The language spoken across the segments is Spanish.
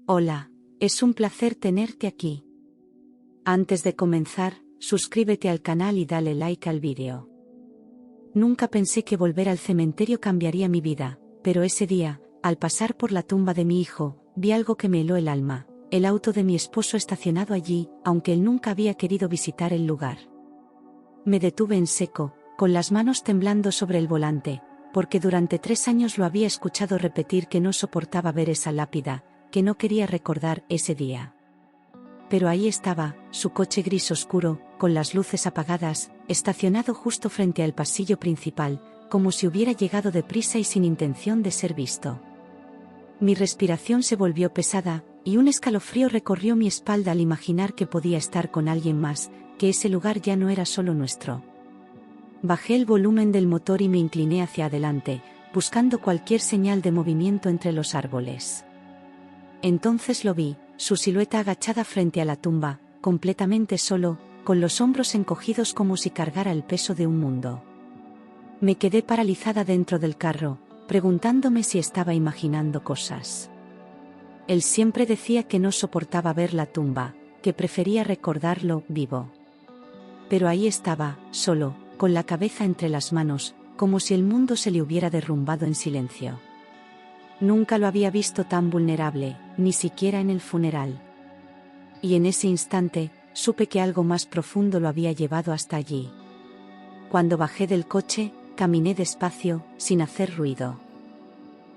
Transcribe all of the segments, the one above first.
Hola, es un placer tenerte aquí. Antes de comenzar, suscríbete al canal y dale like al vídeo. Nunca pensé que volver al cementerio cambiaría mi vida, pero ese día, al pasar por la tumba de mi hijo, vi algo que me heló el alma, el auto de mi esposo estacionado allí, aunque él nunca había querido visitar el lugar. Me detuve en seco, con las manos temblando sobre el volante, porque durante 3 años lo había escuchado repetir que no soportaba ver esa lápida, que no quería recordar ese día. Pero ahí estaba, su coche gris oscuro, con las luces apagadas, estacionado justo frente al pasillo principal, como si hubiera llegado deprisa y sin intención de ser visto. Mi respiración se volvió pesada, y un escalofrío recorrió mi espalda al imaginar que podía estar con alguien más, que ese lugar ya no era solo nuestro. Bajé el volumen del motor y me incliné hacia adelante, buscando cualquier señal de movimiento entre los árboles. Entonces lo vi, su silueta agachada frente a la tumba, completamente solo, con los hombros encogidos como si cargara el peso de un mundo. Me quedé paralizada dentro del carro, preguntándome si estaba imaginando cosas. Él siempre decía que no soportaba ver la tumba, que prefería recordarlo vivo. Pero ahí estaba, solo, con la cabeza entre las manos, como si el mundo se le hubiera derrumbado en silencio. Nunca lo había visto tan vulnerable, ni siquiera en el funeral. Y en ese instante, supe que algo más profundo lo había llevado hasta allí. Cuando bajé del coche, caminé despacio, sin hacer ruido.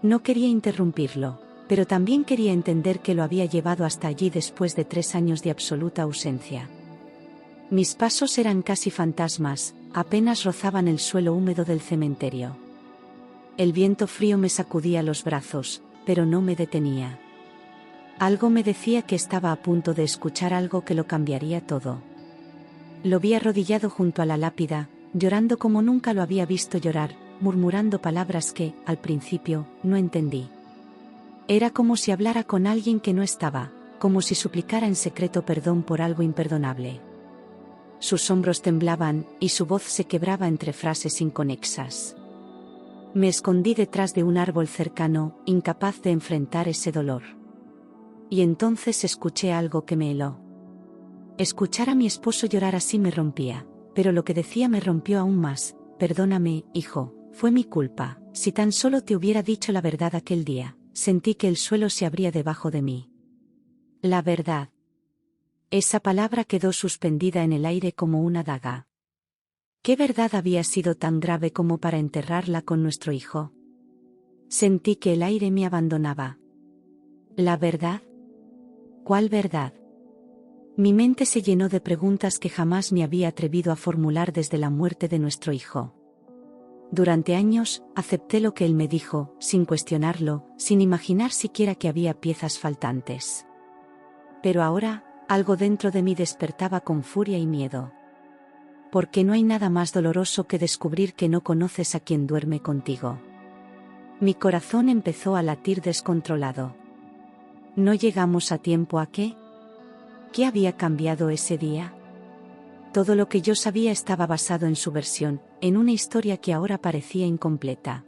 No quería interrumpirlo, pero también quería entender qué lo había llevado hasta allí después de 3 años de absoluta ausencia. Mis pasos eran casi fantasmas, apenas rozaban el suelo húmedo del cementerio. El viento frío me sacudía los brazos, pero no me detenía. Algo me decía que estaba a punto de escuchar algo que lo cambiaría todo. Lo vi arrodillado junto a la lápida, llorando como nunca lo había visto llorar, murmurando palabras que, al principio, no entendí. Era como si hablara con alguien que no estaba, como si suplicara en secreto perdón por algo imperdonable. Sus hombros temblaban, y su voz se quebraba entre frases inconexas. Me escondí detrás de un árbol cercano, incapaz de enfrentar ese dolor. Y entonces escuché algo que me heló. Escuchar a mi esposo llorar así me rompía, pero lo que decía me rompió aún más. Perdóname, hijo, fue mi culpa. Si tan solo te hubiera dicho la verdad aquel día. Sentí que el suelo se abría debajo de mí. La verdad. Esa palabra quedó suspendida en el aire como una daga. ¿Qué verdad había sido tan grave como para enterrarla con nuestro hijo? Sentí que el aire me abandonaba. ¿La verdad? ¿Cuál verdad? Mi mente se llenó de preguntas que jamás me había atrevido a formular desde la muerte de nuestro hijo. Durante años, acepté lo que él me dijo, sin cuestionarlo, sin imaginar siquiera que había piezas faltantes. Pero ahora, algo dentro de mí despertaba con furia y miedo. Porque no hay nada más doloroso que descubrir que no conoces a quien duerme contigo. Mi corazón empezó a latir descontrolado. ¿No llegamos a tiempo a qué? ¿Qué había cambiado ese día? Todo lo que yo sabía estaba basado en su versión, en una historia que ahora parecía incompleta.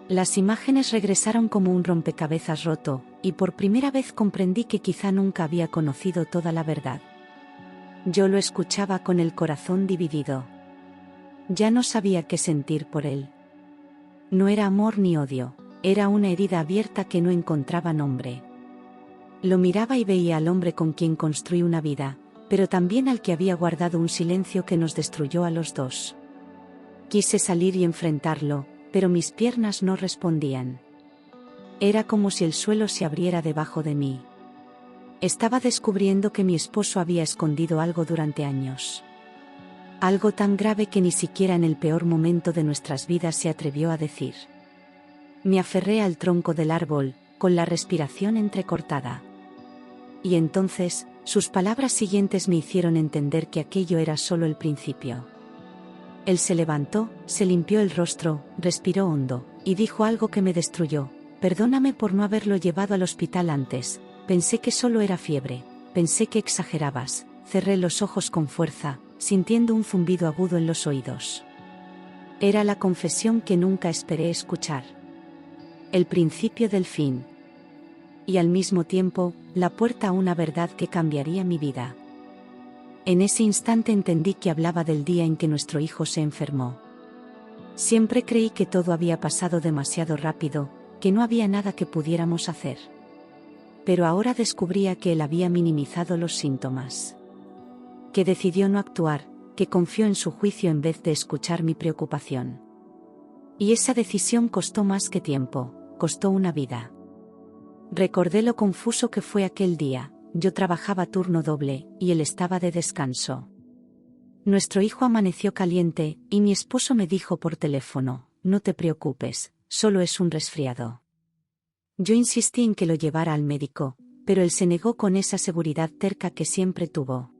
Las imágenes regresaron como un rompecabezas roto, y por primera vez comprendí que quizá nunca había conocido toda la verdad. Yo lo escuchaba con el corazón dividido. Ya no sabía qué sentir por él. No era amor ni odio, era una herida abierta que no encontraba nombre. Lo miraba y veía al hombre con quien construí una vida, pero también al que había guardado un silencio que nos destruyó a los dos. Quise salir y enfrentarlo, pero mis piernas no respondían. Era como si el suelo se abriera debajo de mí. Estaba descubriendo que mi esposo había escondido algo durante años. Algo tan grave que ni siquiera en el peor momento de nuestras vidas se atrevió a decir. Me aferré al tronco del árbol, con la respiración entrecortada. Y entonces, sus palabras siguientes me hicieron entender que aquello era solo el principio. Él se levantó, se limpió el rostro, respiró hondo, y dijo algo que me destruyó. Perdóname por no haberlo llevado al hospital antes. Pensé que solo era fiebre, pensé que exagerabas. Cerré los ojos con fuerza, sintiendo un zumbido agudo en los oídos. Era la confesión que nunca esperé escuchar. El principio del fin. y al mismo tiempo, la puerta a una verdad que cambiaría mi vida. En ese instante entendí que hablaba del día en que nuestro hijo se enfermó. Siempre creí que todo había pasado demasiado rápido, que no había nada que pudiéramos hacer. Pero ahora descubría que él había minimizado los síntomas. Que decidió no actuar, que confió en su juicio en vez de escuchar mi preocupación. Y esa decisión costó más que tiempo, costó una vida. Recordé lo confuso que fue aquel día. Yo trabajaba turno doble, y él estaba de descanso. Nuestro hijo amaneció caliente, y mi esposo me dijo por teléfono: no te preocupes, solo es un resfriado. Yo insistí en que lo llevara al médico, pero él se negó con esa seguridad terca que siempre tuvo.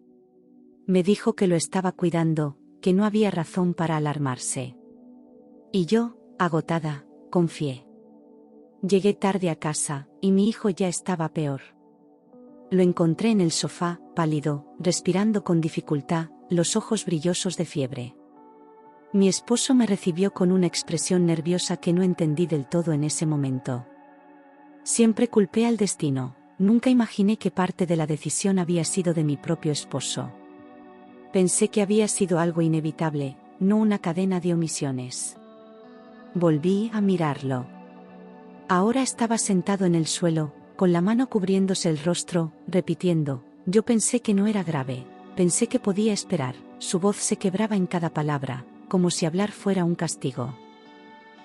Me dijo que lo estaba cuidando, que no había razón para alarmarse. Y yo, agotada, confié. Llegué tarde a casa, y mi hijo ya estaba peor. Lo encontré en el sofá, pálido, respirando con dificultad, los ojos brillosos de fiebre. Mi esposo me recibió con una expresión nerviosa que no entendí del todo en ese momento. Siempre culpé al destino, nunca imaginé que parte de la decisión había sido de mi propio esposo. Pensé que había sido algo inevitable, no una cadena de omisiones. Volví a mirarlo. Ahora estaba sentado en el suelo, con la mano cubriéndose el rostro, repitiendo: yo pensé que no era grave, pensé que podía esperar. Su voz se quebraba en cada palabra, como si hablar fuera un castigo.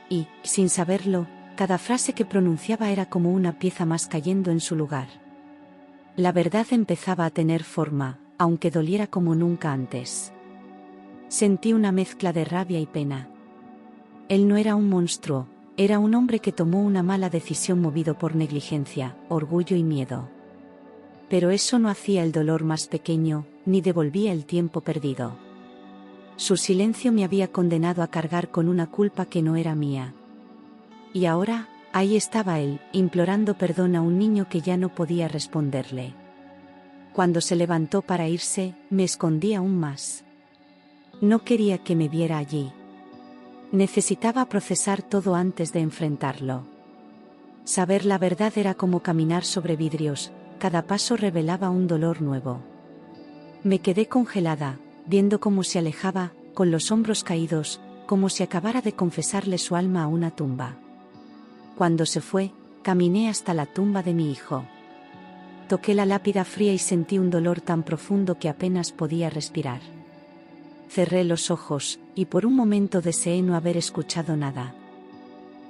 Y, sin saberlo, cada frase que pronunciaba era como una pieza más cayendo en su lugar. La verdad empezaba a tener forma, aunque doliera como nunca antes. Sentí una mezcla de rabia y pena. Él no era un monstruo, era un hombre que tomó una mala decisión movido por negligencia, orgullo y miedo. Pero eso no hacía el dolor más pequeño, ni devolvía el tiempo perdido. Su silencio me había condenado a cargar con una culpa que no era mía. Y ahora, ahí estaba él, implorando perdón a un niño que ya no podía responderle. Cuando se levantó para irse, me escondí aún más. No quería que me viera allí. Necesitaba procesar todo antes de enfrentarlo. Saber la verdad era como caminar sobre vidrios, cada paso revelaba un dolor nuevo. Me quedé congelada, viendo cómo se alejaba, con los hombros caídos, como si acabara de confesarle su alma a una tumba. Cuando se fue, caminé hasta la tumba de mi hijo. Toqué la lápida fría y sentí un dolor tan profundo que apenas podía respirar. Cerré los ojos, y por un momento deseé no haber escuchado nada.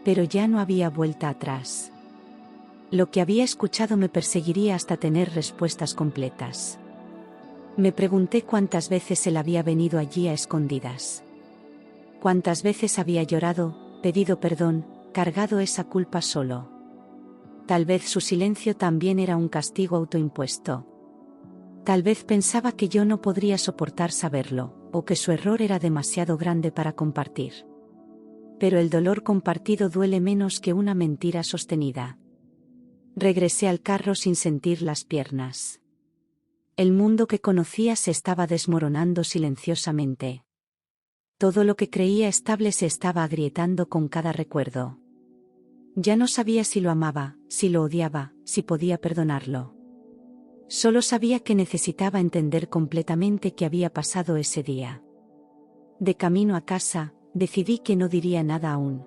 Pero ya no había vuelta atrás. Lo que había escuchado me perseguiría hasta tener respuestas completas. Me pregunté cuántas veces él había venido allí a escondidas. Cuántas veces había llorado, pedido perdón, cargado esa culpa solo. Tal vez su silencio también era un castigo autoimpuesto. Tal vez pensaba que yo no podría soportar saberlo, o que su error era demasiado grande para compartir. Pero el dolor compartido duele menos que una mentira sostenida. Regresé al carro sin sentir las piernas. El mundo que conocía se estaba desmoronando silenciosamente. Todo lo que creía estable se estaba agrietando con cada recuerdo. Ya no sabía si lo amaba, si lo odiaba, si podía perdonarlo. Solo sabía que necesitaba entender completamente qué había pasado ese día. De camino a casa, decidí que no diría nada aún.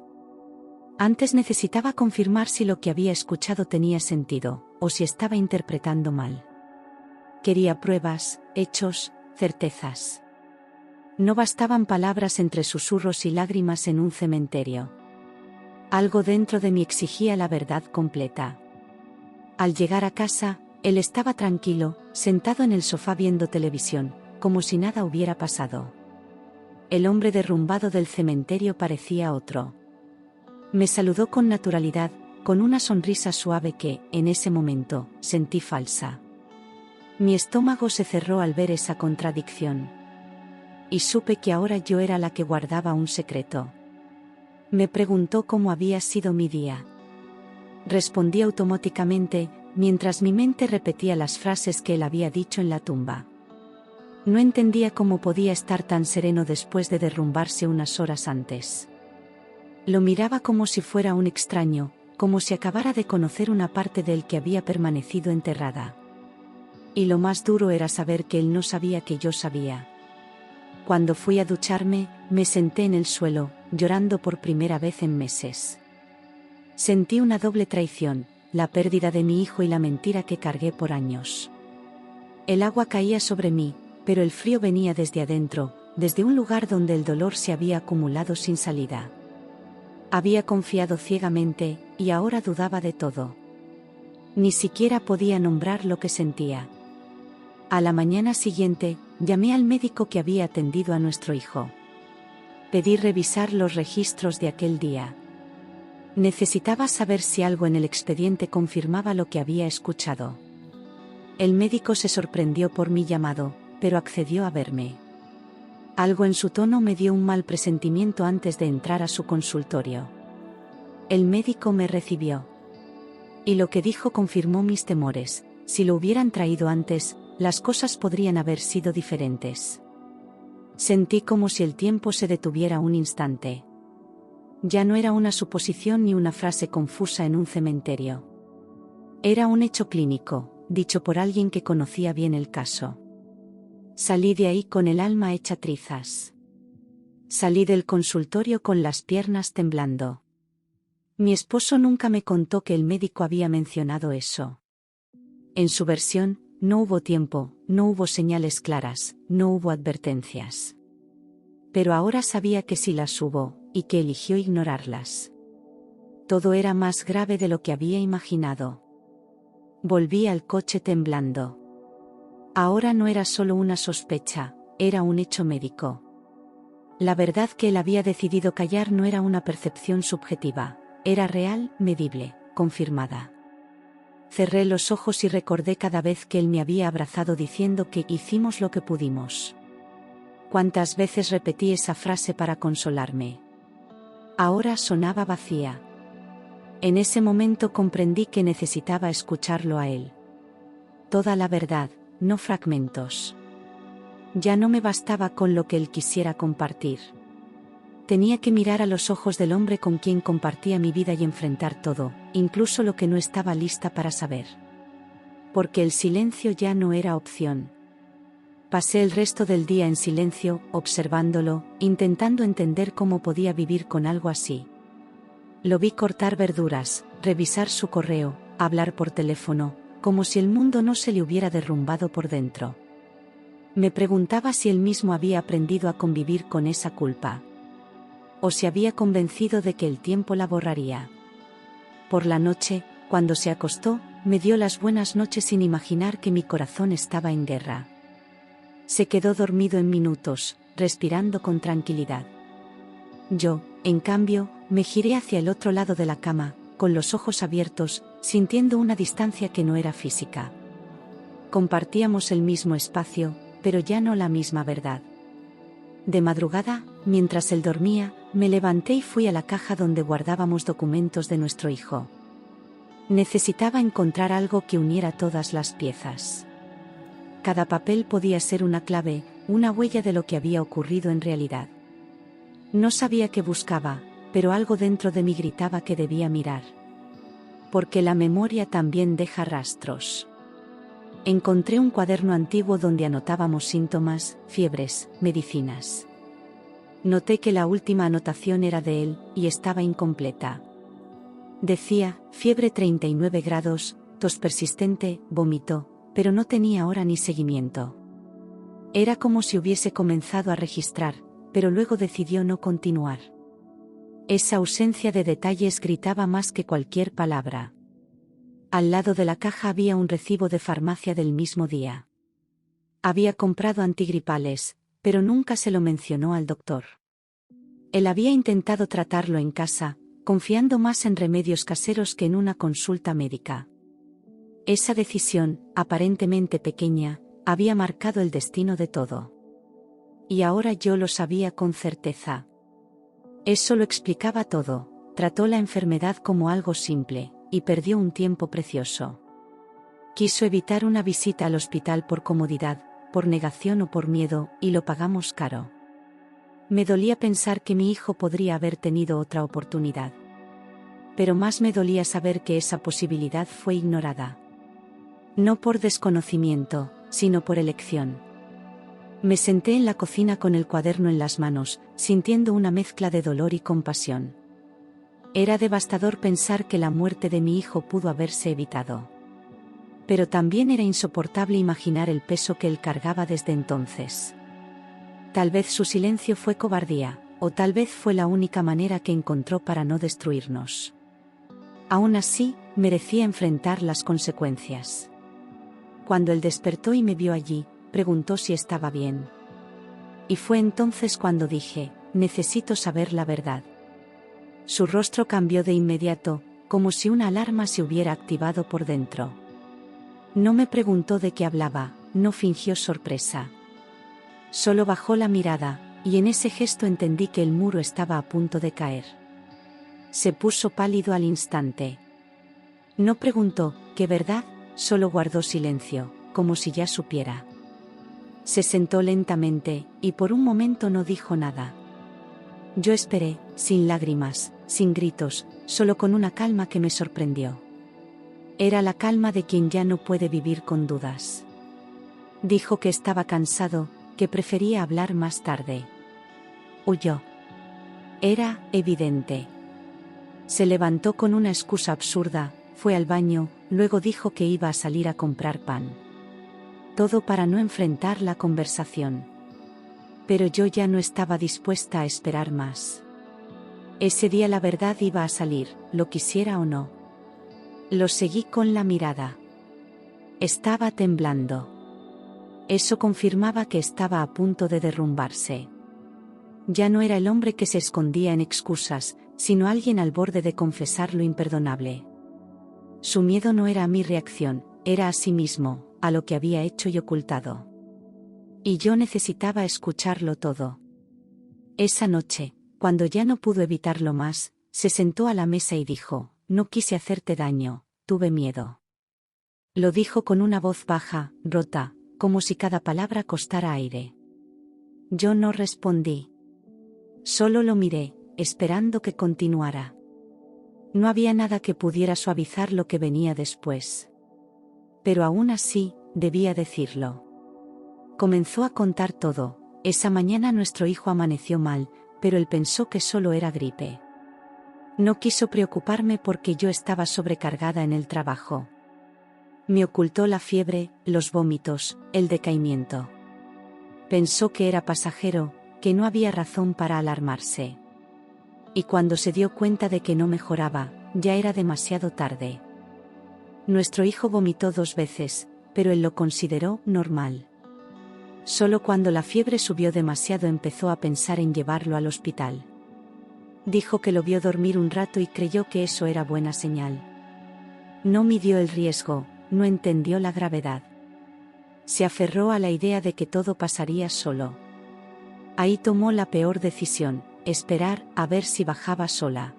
Antes necesitaba confirmar si lo que había escuchado tenía sentido, o si estaba interpretando mal. Quería pruebas, hechos, certezas. No bastaban palabras entre susurros y lágrimas en un cementerio. Algo dentro de mí exigía la verdad completa. Al llegar a casa, él estaba tranquilo, sentado en el sofá viendo televisión, como si nada hubiera pasado. El hombre derrumbado del cementerio parecía otro. Me saludó con naturalidad, con una sonrisa suave que, en ese momento, sentí falsa. Mi estómago se cerró al ver esa contradicción. Y supe que ahora yo era la que guardaba un secreto. Me preguntó cómo había sido mi día. Respondí automáticamente, mientras mi mente repetía las frases que él había dicho en la tumba. No entendía cómo podía estar tan sereno después de derrumbarse unas horas antes. Lo miraba como si fuera un extraño, como si acabara de conocer una parte de él que había permanecido enterrada. Y lo más duro era saber que él no sabía que yo sabía. Cuando fui a ducharme, me senté en el suelo, llorando por primera vez en meses. Sentí una doble traición, la pérdida de mi hijo y la mentira que cargué por años. El agua caía sobre mí, pero el frío venía desde adentro, desde un lugar donde el dolor se había acumulado sin salida. Había confiado ciegamente, y ahora dudaba de todo. Ni siquiera podía nombrar lo que sentía. A la mañana siguiente, llamé al médico que había atendido a nuestro hijo. Pedí revisar los registros de aquel día. Necesitaba saber si algo en el expediente confirmaba lo que había escuchado. El médico se sorprendió por mi llamado, pero accedió a verme. Algo en su tono me dio un mal presentimiento antes de entrar a su consultorio. El médico me recibió. Y lo que dijo confirmó mis temores: si lo hubieran traído antes, las cosas podrían haber sido diferentes. Sentí como si el tiempo se detuviera un instante. Ya no era una suposición ni una frase confusa en un cementerio. Era un hecho clínico, dicho por alguien que conocía bien el caso. Salí de ahí con el alma hecha trizas. Salí del consultorio con las piernas temblando. Mi esposo nunca me contó que el médico había mencionado eso. En su versión, no hubo tiempo, no hubo señales claras, no hubo advertencias. Pero ahora sabía que sí las hubo, y que eligió ignorarlas. Todo era más grave de lo que había imaginado. Volví al coche temblando. Ahora no era solo una sospecha, era un hecho médico. La verdad que él había decidido callar no era una percepción subjetiva, era real, medible, confirmada. Cerré los ojos y recordé cada vez que él me había abrazado diciendo que hicimos lo que pudimos. ¿Cuántas veces repetí esa frase para consolarme? Ahora sonaba vacía. En ese momento comprendí que necesitaba escucharlo a él. Toda la verdad, no fragmentos. Ya no me bastaba con lo que él quisiera compartir. Tenía que mirar a los ojos del hombre con quien compartía mi vida y enfrentar todo, incluso lo que no estaba lista para saber. Porque el silencio ya no era opción. Pasé el resto del día en silencio, observándolo, intentando entender cómo podía vivir con algo así. Lo vi cortar verduras, revisar su correo, hablar por teléfono, como si el mundo no se le hubiera derrumbado por dentro. Me preguntaba si él mismo había aprendido a convivir con esa culpa. O se había convencido de que el tiempo la borraría. Por la noche, cuando se acostó, me dio las buenas noches sin imaginar que mi corazón estaba en guerra. Se quedó dormido en minutos, respirando con tranquilidad. Yo, en cambio, me giré hacia el otro lado de la cama, con los ojos abiertos, sintiendo una distancia que no era física. Compartíamos el mismo espacio, pero ya no la misma verdad. De madrugada, mientras él dormía, me levanté y fui a la caja donde guardábamos documentos de nuestro hijo. Necesitaba encontrar algo que uniera todas las piezas. Cada papel podía ser una clave, una huella de lo que había ocurrido en realidad. No sabía qué buscaba, pero algo dentro de mí gritaba que debía mirar. Porque la memoria también deja rastros. Encontré un cuaderno antiguo donde anotábamos síntomas, fiebres, medicinas. Noté que la última anotación era de él, y estaba incompleta. Decía, fiebre 39 grados, tos persistente, vómito, pero no tenía hora ni seguimiento. Era como si hubiese comenzado a registrar, pero luego decidió no continuar. Esa ausencia de detalles gritaba más que cualquier palabra. Al lado de la caja había un recibo de farmacia del mismo día. Había comprado antigripales, pero nunca se lo mencionó al doctor. Él había intentado tratarlo en casa, confiando más en remedios caseros que en una consulta médica. Esa decisión, aparentemente pequeña, había marcado el destino de todo. Y ahora yo lo sabía con certeza. Eso lo explicaba todo. Trató la enfermedad como algo simple, y perdió un tiempo precioso. Quiso evitar una visita al hospital por comodidad, por negación o por miedo, y lo pagamos caro. Me dolía pensar que mi hijo podría haber tenido otra oportunidad. pero más me dolía saber que esa posibilidad fue ignorada. No por desconocimiento, sino por elección. Me senté en la cocina con el cuaderno en las manos, sintiendo una mezcla de dolor y compasión. Era devastador pensar que la muerte de mi hijo pudo haberse evitado. Pero también era insoportable imaginar el peso que él cargaba desde entonces. Tal vez su silencio fue cobardía, o tal vez fue la única manera que encontró para no destruirnos. Aún así, merecía enfrentar las consecuencias. Cuando él despertó y me vio allí, preguntó si estaba bien. Y fue entonces cuando dije, necesito saber la verdad. Su rostro cambió de inmediato, como si una alarma se hubiera activado por dentro. No me preguntó de qué hablaba, no fingió sorpresa. Solo bajó la mirada, y en ese gesto entendí que el muro estaba a punto de caer. Se puso pálido al instante. No preguntó, ¿qué verdad? Solo guardó silencio, como si ya supiera. Se sentó lentamente, y por un momento no dijo nada. Yo esperé, sin lágrimas, sin gritos, solo con una calma que me sorprendió. Era la calma de quien ya no puede vivir con dudas. Dijo que estaba cansado, que prefería hablar más tarde. Huyó. Era evidente. Se levantó con una excusa absurda, fue al baño, luego dijo que iba a salir a comprar pan. Todo para no enfrentar la conversación. Pero yo ya no estaba dispuesta a esperar más. Ese día la verdad iba a salir, lo quisiera o no. Lo seguí con la mirada. Estaba temblando. Eso confirmaba que estaba a punto de derrumbarse. Ya no era el hombre que se escondía en excusas, sino alguien al borde de confesar lo imperdonable. Su miedo no era a mi reacción, era a sí mismo, a lo que había hecho y ocultado. Y yo necesitaba escucharlo todo. Esa noche, cuando ya no pudo evitarlo más, se sentó a la mesa y dijo, no quise hacerte daño, tuve miedo. Lo dijo con una voz baja, rota, como si cada palabra costara aire. Yo no respondí. Solo lo miré, esperando que continuara. No había nada que pudiera suavizar lo que venía después. Pero aún así, debía decirlo. Comenzó a contar todo. Esa mañana nuestro hijo amaneció mal, pero él pensó que solo era gripe. No quiso preocuparme porque yo estaba sobrecargada en el trabajo. Me ocultó la fiebre, los vómitos, el decaimiento. Pensó que era pasajero, que no había razón para alarmarse. Y cuando se dio cuenta de que no mejoraba, ya era demasiado tarde. Nuestro hijo vomitó 2 veces, pero él lo consideró normal. Solo cuando la fiebre subió demasiado empezó a pensar en llevarlo al hospital. Dijo que lo vio dormir un rato y creyó que eso era buena señal. No midió el riesgo, no entendió la gravedad. Se aferró a la idea de que todo pasaría solo. Ahí tomó la peor decisión, esperar a ver si bajaba sola.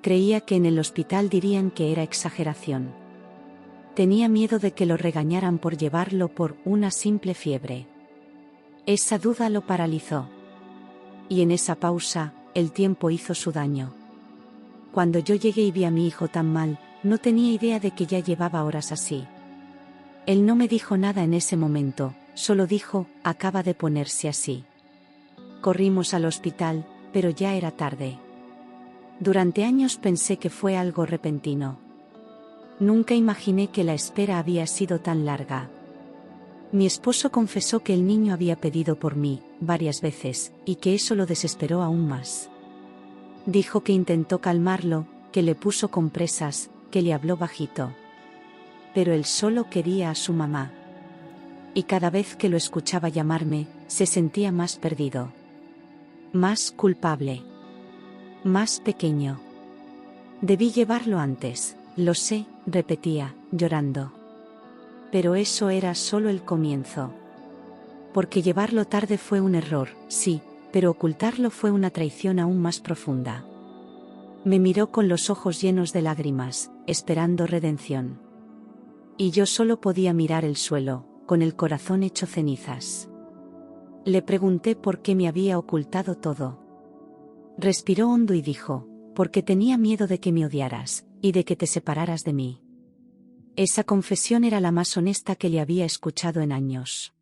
Creía que en el hospital dirían que era exageración. Tenía miedo de que lo regañaran por llevarlo por una simple fiebre. Esa duda lo paralizó. Y en esa pausa, el tiempo hizo su daño. Cuando yo llegué y vi a mi hijo tan mal, no tenía idea de que ya llevaba horas así. Él no me dijo nada en ese momento, solo dijo, acaba de ponerse así. Corrimos al hospital, pero ya era tarde. Durante años pensé que fue algo repentino. Nunca imaginé que la espera había sido tan larga. Mi esposo confesó que el niño había pedido por mí, varias veces, y que eso lo desesperó aún más. Dijo que intentó calmarlo, que le puso compresas, que le habló bajito. Pero él solo quería a su mamá. Y cada vez que lo escuchaba llamarme, se sentía más perdido. Más culpable. Más pequeño. Debí llevarlo antes, lo sé, repetía, llorando. Pero eso era solo el comienzo. Porque llevarlo tarde fue un error, sí, pero ocultarlo fue una traición aún más profunda. Me miró con los ojos llenos de lágrimas, esperando redención. Y yo solo podía mirar el suelo, con el corazón hecho cenizas. Le pregunté por qué me había ocultado todo. Respiró hondo y dijo, porque tenía miedo de que me odiaras, y de que te separaras de mí. Esa confesión era la más honesta que le había escuchado en años.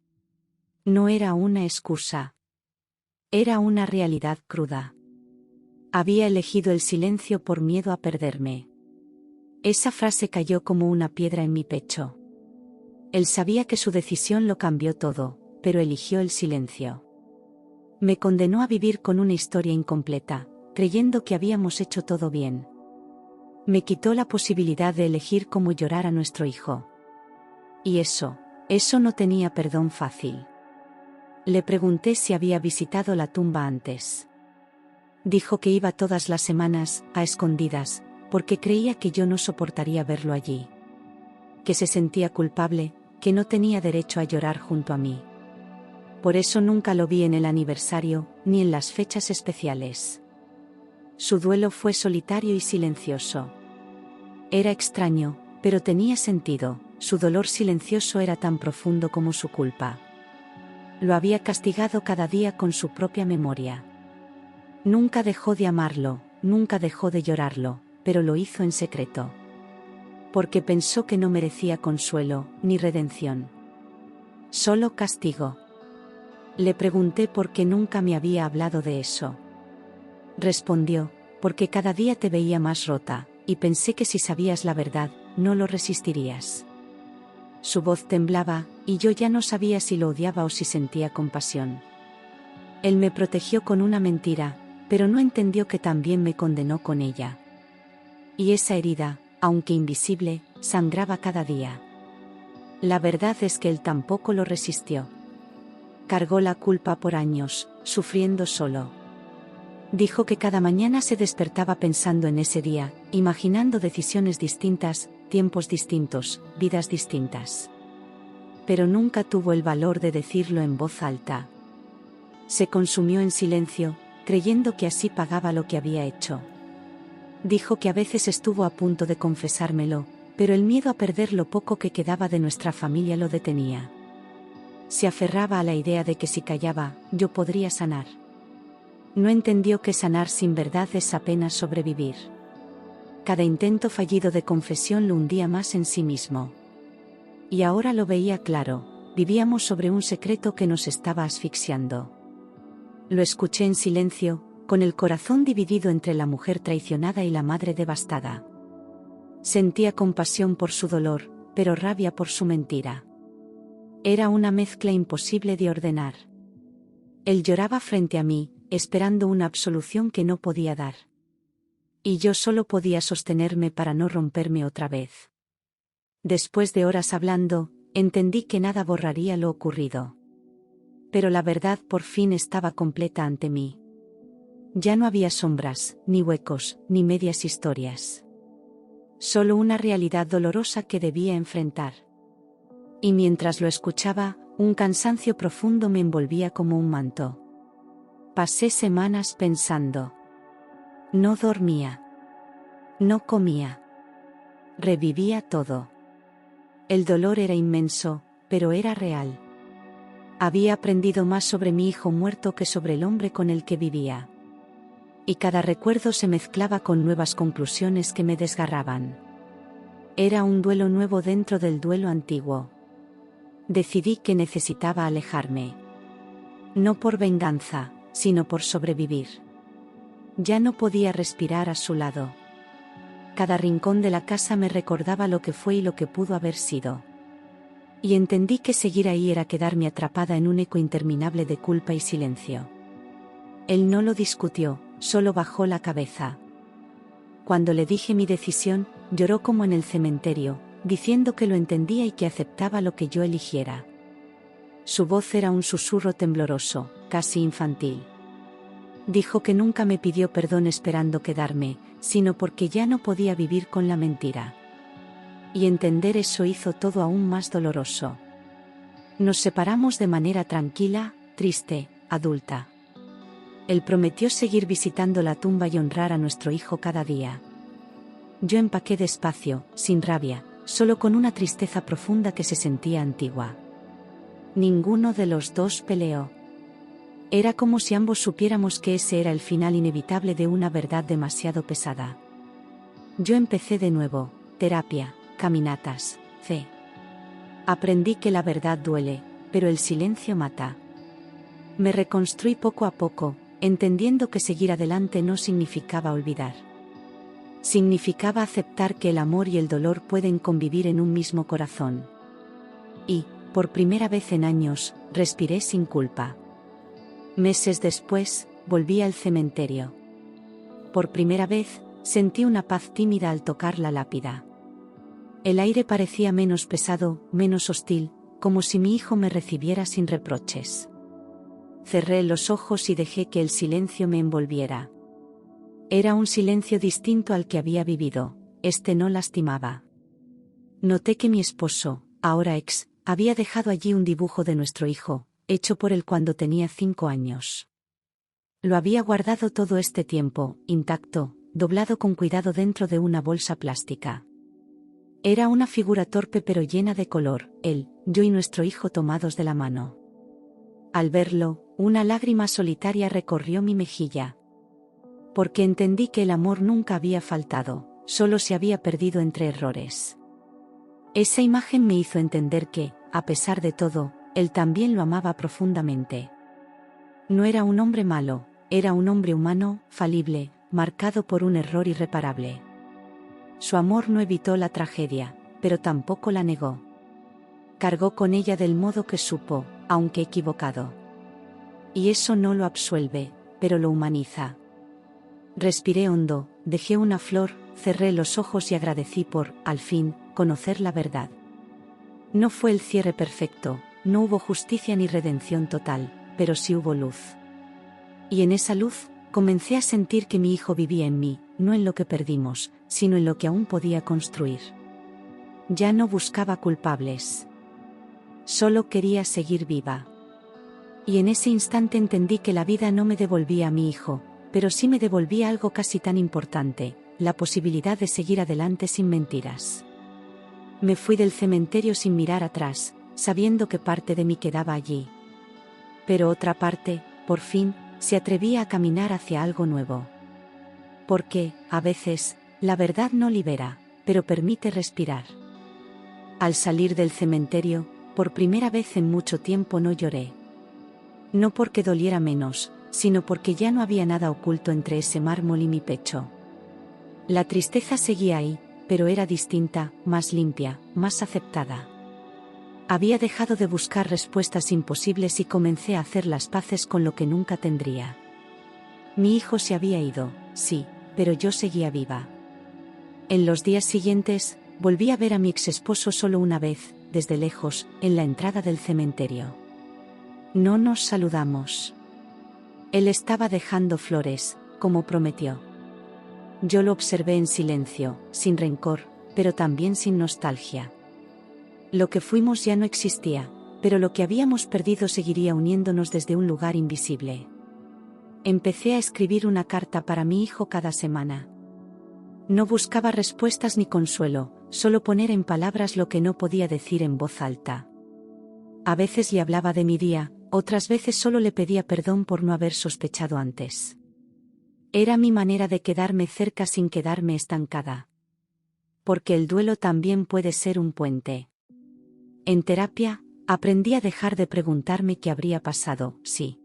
No era una excusa. Era una realidad cruda. Había elegido el silencio por miedo a perderme. Esa frase cayó como una piedra en mi pecho. Él sabía que su decisión lo cambió todo, pero eligió el silencio. Me condenó a vivir con una historia incompleta, creyendo que habíamos hecho todo bien. Me quitó la posibilidad de elegir cómo llorar a nuestro hijo. Y eso no tenía perdón fácil. Le pregunté si había visitado la tumba antes. Dijo que iba todas las semanas, a escondidas, porque creía que yo no soportaría verlo allí. Que se sentía culpable, que no tenía derecho a llorar junto a mí. Por eso nunca lo vi en el aniversario, ni en las fechas especiales. Su duelo fue solitario y silencioso. Era extraño, pero tenía sentido, su dolor silencioso era tan profundo como su culpa. Lo había castigado cada día con su propia memoria. Nunca dejó de amarlo, nunca dejó de llorarlo, pero lo hizo en secreto. Porque pensó que no merecía consuelo, ni redención. Solo castigo. Le pregunté por qué nunca me había hablado de eso. Respondió, porque cada día te veía más rota, y pensé que si sabías la verdad, no lo resistirías. Su voz temblaba, y yo ya no sabía si lo odiaba o si sentía compasión. Él me protegió con una mentira, pero no entendió que también me condenó con ella. Y esa herida, aunque invisible, sangraba cada día. La verdad es que él tampoco lo resistió. Cargó la culpa por años, sufriendo solo. Dijo que cada mañana se despertaba pensando en ese día, imaginando decisiones distintas, tiempos distintos, vidas distintas. Pero nunca tuvo el valor de decirlo en voz alta. Se consumió en silencio, creyendo que así pagaba lo que había hecho. Dijo que a veces estuvo a punto de confesármelo, pero el miedo a perder lo poco que quedaba de nuestra familia lo detenía. Se aferraba a la idea de que si callaba, yo podría sanar. No entendió que sanar sin verdad es apenas sobrevivir. Cada intento fallido de confesión lo hundía más en sí mismo. Y ahora lo veía claro, vivíamos sobre un secreto que nos estaba asfixiando. Lo escuché en silencio, con el corazón dividido entre la mujer traicionada y la madre devastada. Sentía compasión por su dolor, pero rabia por su mentira. Era una mezcla imposible de ordenar. Él lloraba frente a mí, esperando una absolución que no podía dar. Y yo solo podía sostenerme para no romperme otra vez. Después de horas hablando, entendí que nada borraría lo ocurrido. Pero la verdad por fin estaba completa ante mí. Ya no había sombras, ni huecos, ni medias historias. Solo una realidad dolorosa que debía enfrentar. Y mientras lo escuchaba, un cansancio profundo me envolvía como un manto. Pasé semanas pensando. No dormía. No comía. Revivía todo. El dolor era inmenso, pero era real. Había aprendido más sobre mi hijo muerto que sobre el hombre con el que vivía. Y cada recuerdo se mezclaba con nuevas conclusiones que me desgarraban. Era un duelo nuevo dentro del duelo antiguo. Decidí que necesitaba alejarme. No por venganza, sino por sobrevivir. Ya no podía respirar a su lado. Cada rincón de la casa me recordaba lo que fue y lo que pudo haber sido. Y entendí que seguir ahí era quedarme atrapada en un eco interminable de culpa y silencio. Él no lo discutió, solo bajó la cabeza. Cuando le dije mi decisión, lloró como en el cementerio, diciendo que lo entendía y que aceptaba lo que yo eligiera. Su voz era un susurro tembloroso, casi infantil. Dijo que nunca me pidió perdón esperando quedarme, sino porque ya no podía vivir con la mentira. Y entender eso hizo todo aún más doloroso. Nos separamos de manera tranquila, triste, adulta. Él prometió seguir visitando la tumba y honrar a nuestro hijo cada día. Yo empaqué despacio, sin rabia, solo con una tristeza profunda que se sentía antigua. Ninguno de los dos peleó. Era como si ambos supiéramos que ese era el final inevitable de una verdad demasiado pesada. Yo empecé de nuevo, terapia, caminatas, fe. Aprendí que la verdad duele, pero el silencio mata. Me reconstruí poco a poco, entendiendo que seguir adelante no significaba olvidar. Significaba aceptar que el amor y el dolor pueden convivir en un mismo corazón. Y, por primera vez en años, respiré sin culpa. Meses después, volví al cementerio. Por primera vez, sentí una paz tímida al tocar la lápida. El aire parecía menos pesado, menos hostil, como si mi hijo me recibiera sin reproches. Cerré los ojos y dejé que el silencio me envolviera. Era un silencio distinto al que había vivido, este no lastimaba. Noté que mi esposo, ahora ex, había dejado allí un dibujo de nuestro hijo, hecho por él cuando tenía 5 años. Lo había guardado todo este tiempo, intacto, doblado con cuidado dentro de una bolsa plástica. Era una figura torpe pero llena de color, él, yo y nuestro hijo tomados de la mano. Al verlo, una lágrima solitaria recorrió mi mejilla. Porque entendí que el amor nunca había faltado, solo se había perdido entre errores. Esa imagen me hizo entender que, a pesar de todo, él también lo amaba profundamente. No era un hombre malo, era un hombre humano, falible, marcado por un error irreparable. Su amor no evitó la tragedia, pero tampoco la negó. Cargó con ella del modo que supo, aunque equivocado. Y eso no lo absuelve, pero lo humaniza. Respiré hondo, dejé una flor, cerré los ojos y agradecí por, al fin, conocer la verdad. No fue el cierre perfecto, no hubo justicia ni redención total, pero sí hubo luz. Y en esa luz, comencé a sentir que mi hijo vivía en mí, no en lo que perdimos, sino en lo que aún podía construir. Ya no buscaba culpables. Solo quería seguir viva. Y en ese instante entendí que la vida no me devolvía a mi hijo, pero sí me devolvía algo casi tan importante, la posibilidad de seguir adelante sin mentiras. Me fui del cementerio sin mirar atrás, sabiendo que parte de mí quedaba allí. Pero otra parte, por fin, se atrevía a caminar hacia algo nuevo. Porque, a veces, la verdad no libera, pero permite respirar. Al salir del cementerio, por primera vez en mucho tiempo no lloré. No porque doliera menos, sino porque ya no había nada oculto entre ese mármol y mi pecho. La tristeza seguía ahí, pero era distinta, más limpia, más aceptada. Había dejado de buscar respuestas imposibles y comencé a hacer las paces con lo que nunca tendría. Mi hijo se había ido, sí, pero yo seguía viva. En los días siguientes, volví a ver a mi exesposo solo una vez, desde lejos, en la entrada del cementerio. No nos saludamos. Él estaba dejando flores, como prometió. Yo lo observé en silencio, sin rencor, pero también sin nostalgia. Lo que fuimos ya no existía, pero lo que habíamos perdido seguiría uniéndonos desde un lugar invisible. Empecé a escribir una carta para mi hijo cada semana. No buscaba respuestas ni consuelo, solo poner en palabras lo que no podía decir en voz alta. A veces le hablaba de mi día, otras veces solo le pedía perdón por no haber sospechado antes. Era mi manera de quedarme cerca sin quedarme estancada. Porque el duelo también puede ser un puente. En terapia, aprendí a dejar de preguntarme qué habría pasado, sí.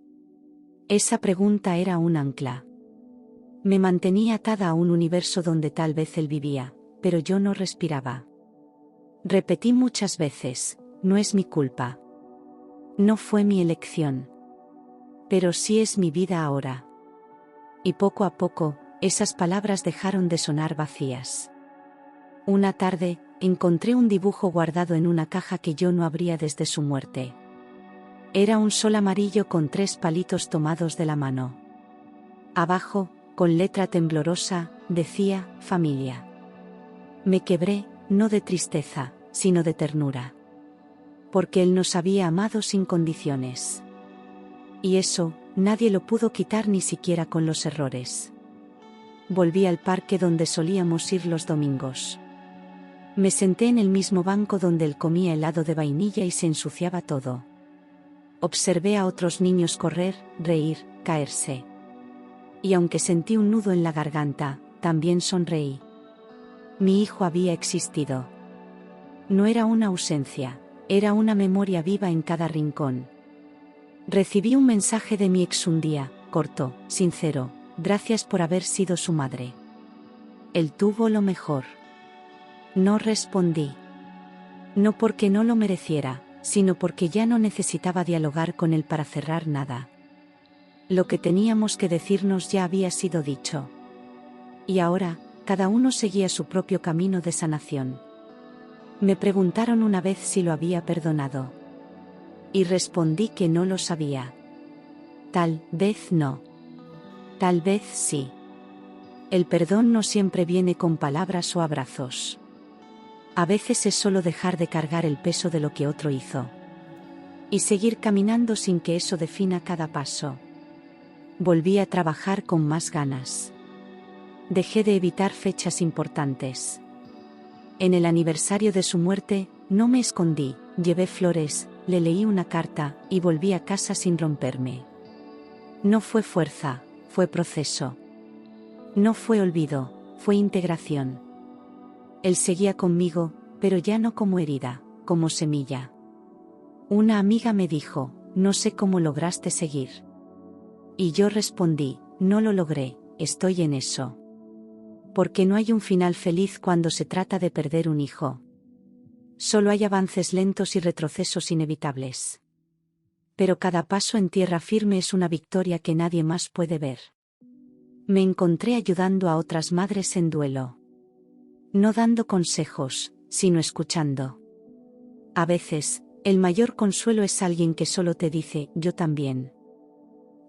Esa pregunta era un ancla. Me mantenía atada a un universo donde tal vez él vivía, pero yo no respiraba. Repetí muchas veces, no es mi culpa. No fue mi elección. Pero sí es mi vida ahora. Y poco a poco, esas palabras dejaron de sonar vacías. Una tarde, encontré un dibujo guardado en una caja que yo no abría desde su muerte. Era un sol amarillo con 3 palitos tomados de la mano. Abajo, con letra temblorosa, decía, familia. Me quebré, no de tristeza, sino de ternura. Porque él nos había amado sin condiciones. Y eso, nadie lo pudo quitar ni siquiera con los errores. Volví al parque donde solíamos ir los domingos. Me senté en el mismo banco donde él comía helado de vainilla y se ensuciaba todo. Observé a otros niños correr, reír, caerse. Y aunque sentí un nudo en la garganta, también sonreí. Mi hijo había existido. No era una ausencia, era una memoria viva en cada rincón. Recibí un mensaje de mi ex un día, corto, sincero: gracias por haber sido su madre. Él tuvo lo mejor. No respondí. No porque no lo mereciera, sino porque ya no necesitaba dialogar con él para cerrar nada. Lo que teníamos que decirnos ya había sido dicho. Y ahora, cada uno seguía su propio camino de sanación. Me preguntaron una vez si lo había perdonado. Y respondí que no lo sabía. Tal vez no. Tal vez sí. El perdón no siempre viene con palabras o abrazos. A veces es solo dejar de cargar el peso de lo que otro hizo. Y seguir caminando sin que eso defina cada paso. Volví a trabajar con más ganas. Dejé de evitar fechas importantes. En el aniversario de su muerte, no me escondí, llevé flores, le leí una carta, y volví a casa sin romperme. No fue fuerza, fue proceso. No fue olvido, fue integración. Él seguía conmigo, pero ya no como herida, como semilla. Una amiga me dijo: no sé cómo lograste seguir. Y yo respondí: no lo logré, estoy en eso. Porque no hay un final feliz cuando se trata de perder un hijo. Solo hay avances lentos y retrocesos inevitables. Pero cada paso en tierra firme es una victoria que nadie más puede ver. Me encontré ayudando a otras madres en duelo. No dando consejos, sino escuchando. A veces, el mayor consuelo es alguien que solo te dice: yo también.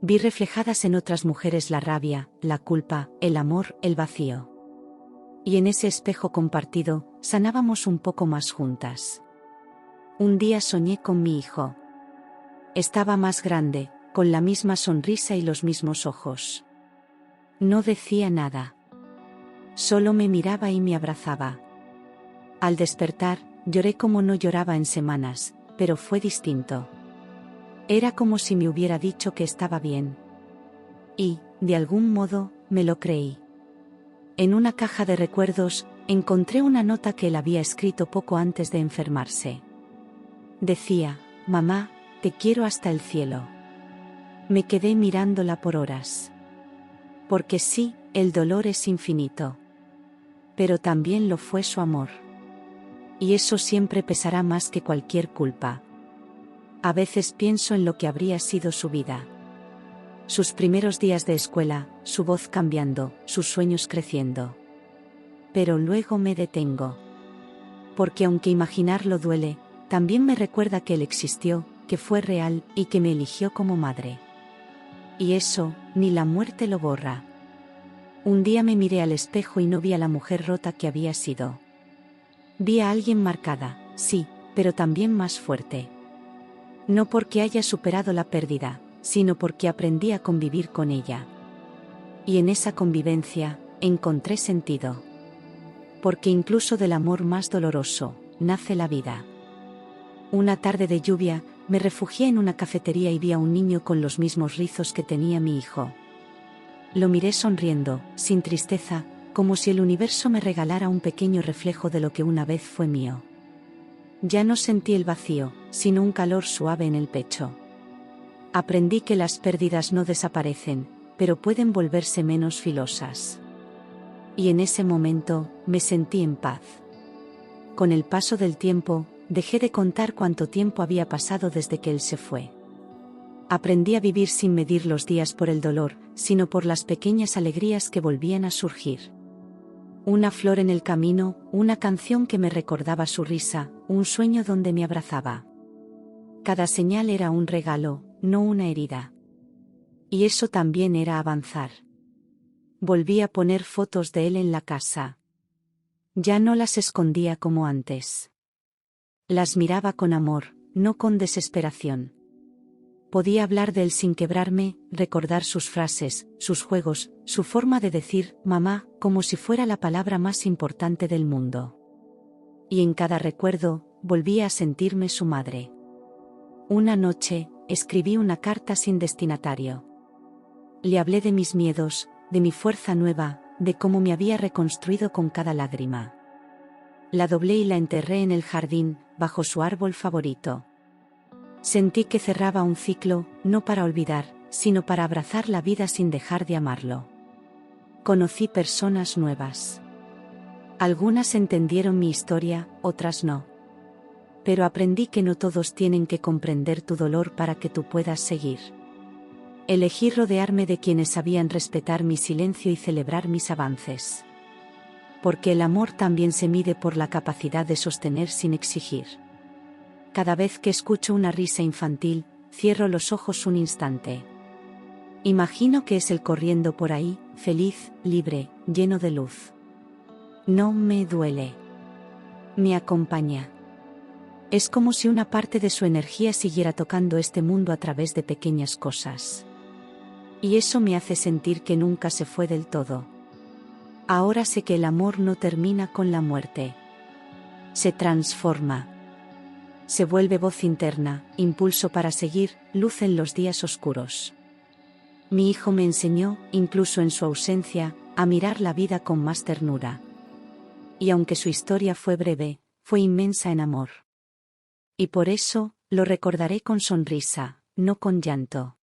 Vi reflejadas en otras mujeres la rabia, la culpa, el amor, el vacío. Y en ese espejo compartido, sanábamos un poco más juntas. Un día soñé con mi hijo. Estaba más grande, con la misma sonrisa y los mismos ojos. No decía nada. Solo me miraba y me abrazaba. Al despertar, lloré como no lloraba en semanas, pero fue distinto. Era como si me hubiera dicho que estaba bien. Y, de algún modo, me lo creí. En una caja de recuerdos, encontré una nota que él había escrito poco antes de enfermarse. Decía: mamá, te quiero hasta el cielo. Me quedé mirándola por horas. Porque sí, el dolor es infinito. Pero también lo fue su amor. Y eso siempre pesará más que cualquier culpa. A veces pienso en lo que habría sido su vida. Sus primeros días de escuela, su voz cambiando, sus sueños creciendo. Pero luego me detengo. Porque aunque imaginarlo duele, también me recuerda que él existió, que fue real, y que me eligió como madre. Y eso, ni la muerte lo borra. Un día me miré al espejo y no vi a la mujer rota que había sido. Vi a alguien marcada, sí, pero también más fuerte. No porque haya superado la pérdida, sino porque aprendí a convivir con ella. Y en esa convivencia, encontré sentido. Porque incluso del amor más doloroso, nace la vida. Una tarde de lluvia, me refugié en una cafetería y vi a un niño con los mismos rizos que tenía mi hijo. Lo miré sonriendo, sin tristeza, como si el universo me regalara un pequeño reflejo de lo que una vez fue mío. Ya no sentí el vacío, sino un calor suave en el pecho. Aprendí que las pérdidas no desaparecen, pero pueden volverse menos filosas. Y en ese momento, me sentí en paz. Con el paso del tiempo, dejé de contar cuánto tiempo había pasado desde que él se fue. Aprendí a vivir sin medir los días por el dolor, sino por las pequeñas alegrías que volvían a surgir. Una flor en el camino, una canción que me recordaba su risa, un sueño donde me abrazaba. Cada señal era un regalo, no una herida. Y eso también era avanzar. Volví a poner fotos de él en la casa. Ya no las escondía como antes. Las miraba con amor, no con desesperación. Podía hablar de él sin quebrarme, recordar sus frases, sus juegos, su forma de decir mamá, como si fuera la palabra más importante del mundo. Y en cada recuerdo, volvía a sentirme su madre. Una noche, escribí una carta sin destinatario. Le hablé de mis miedos, de mi fuerza nueva, de cómo me había reconstruido con cada lágrima. La doblé y la enterré en el jardín, bajo su árbol favorito. Sentí que cerraba un ciclo, no para olvidar, sino para abrazar la vida sin dejar de amarlo. Conocí personas nuevas. Algunas entendieron mi historia, otras no. Pero aprendí que no todos tienen que comprender tu dolor para que tú puedas seguir. Elegí rodearme de quienes sabían respetar mi silencio y celebrar mis avances. Porque el amor también se mide por la capacidad de sostener sin exigir. Cada vez que escucho una risa infantil, cierro los ojos un instante. Imagino que es él corriendo por ahí, feliz, libre, lleno de luz. No me duele. Me acompaña. Es como si una parte de su energía siguiera tocando este mundo a través de pequeñas cosas. Y eso me hace sentir que nunca se fue del todo. Ahora sé que el amor no termina con la muerte. Se transforma. Se vuelve voz interna, impulso para seguir, luz en los días oscuros. Mi hijo me enseñó, incluso en su ausencia, a mirar la vida con más ternura. Y aunque su historia fue breve, fue inmensa en amor. Y por eso, lo recordaré con sonrisa, no con llanto.